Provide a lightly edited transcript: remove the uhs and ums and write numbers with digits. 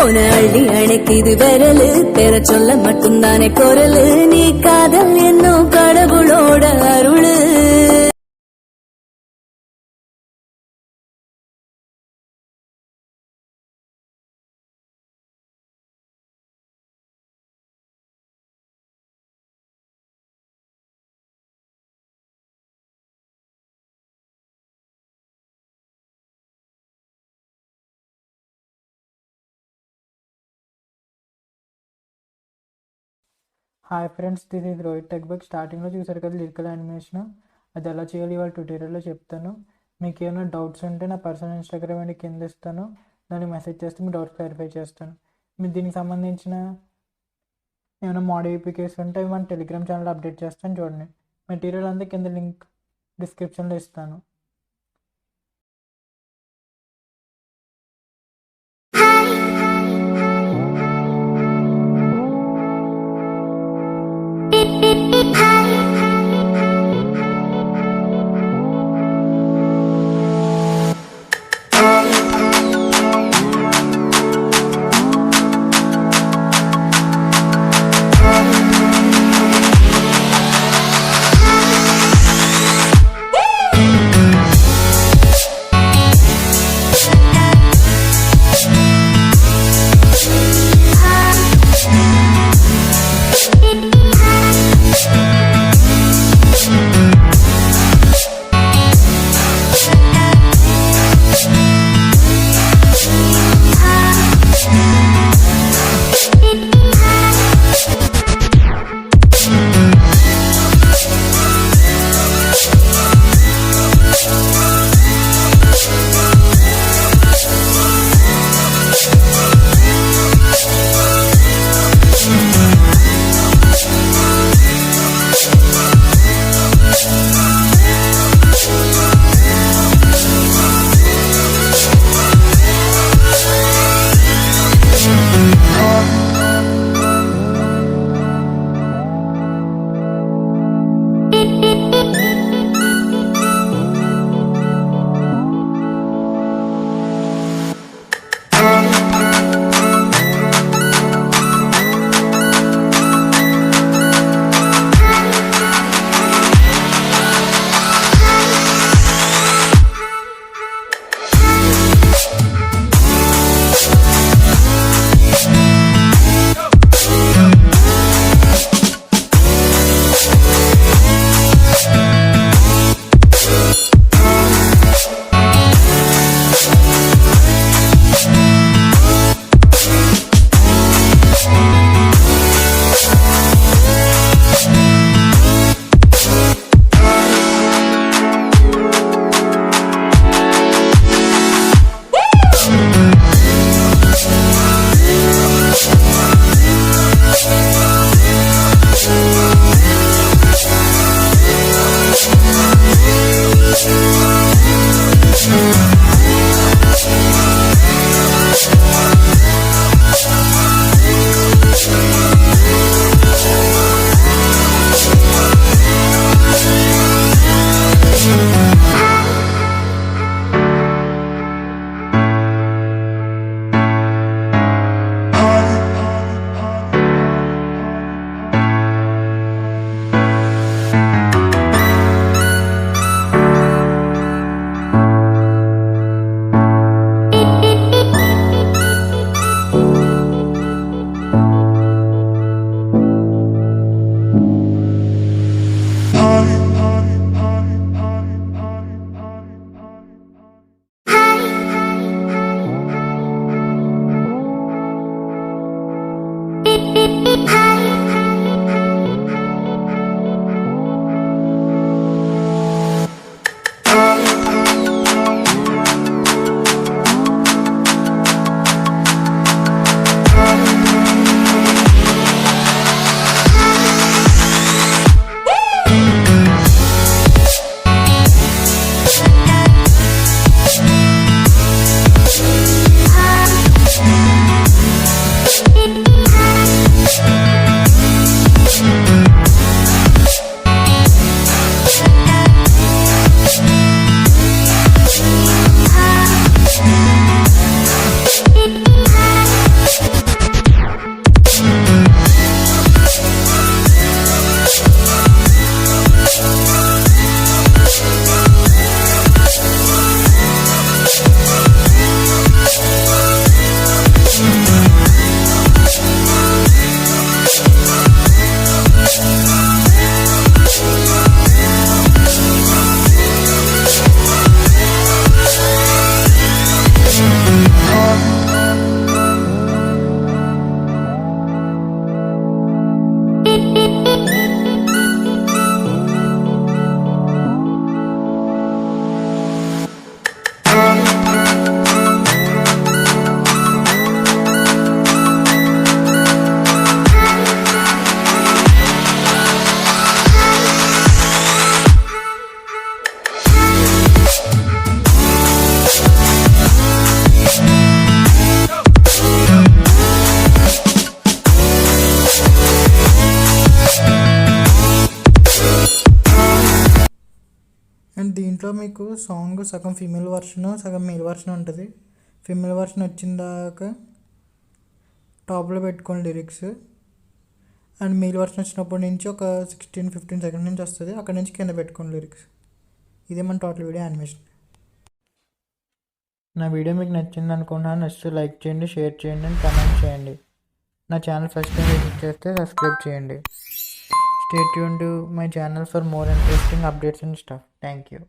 உன அள்ளி அணைக்குது விரலு பெற சொல்ல மட்டும்தானே குரலு நீ காதல் என்னும் கடவுளோட அருளு. Hi friends, this is Rohit techbook. స్టార్టింగ్లో చూసారు కదా లిరికల్ యానిమేషన్, అది ఎలా చేయాలి వాళ్ళ ట్యూటోరియల్లో చెప్తాను. మీకు ఏమైనా డౌట్స్ ఉంటే నా పర్సనల్ ఇన్స్టాగ్రామ్ అండి కింద ఇస్తాను, దానికి మెసేజ్ చేస్తే మీ డౌట్స్ క్లారిఫై చేస్తాను. మీరు దీనికి సంబంధించిన ఏమైనా మోడిఫికేషన్ ఉంటే మన టెలిగ్రామ్ ఛానల్ అప్డేట్ చేస్తాను చూడండి. మెటీరియల్ అంతా కింద లింక్ డిస్క్రిప్షన్లో ఇస్తాను. అండ్ దీంట్లో మీకు సాంగ్ సగం ఫీమేల్ వర్షన్ సగం మేల్ వర్షన్ ఉంటుంది. ఫీమేల్ వర్షన్ వచ్చిన దాకా టాప్లో పెట్టుకోండి లిరిక్స్. అండ్ మేల్ వర్షన్ వచ్చినప్పటి నుంచి ఒక 16-15 సెకండ్ నుంచి వస్తుంది, అక్కడ నుంచి కింద పెట్టుకోండి లిరిక్స్. ఇదే మన టోటల్ వీడియో యానిమేషన్. నా వీడియో మీకు నచ్చింది అనుకున్నాను. నచ్చితే లైక్ చేయండి, షేర్ చేయండి అండ్ కామెంట్ చేయండి. నా ఛానల్ ఫస్ట్ టైం విజిట్ చేస్తే సబ్స్క్రైబ్ చేయండి. Stay tuned to my channel for more interesting updates and stuff. Thank you.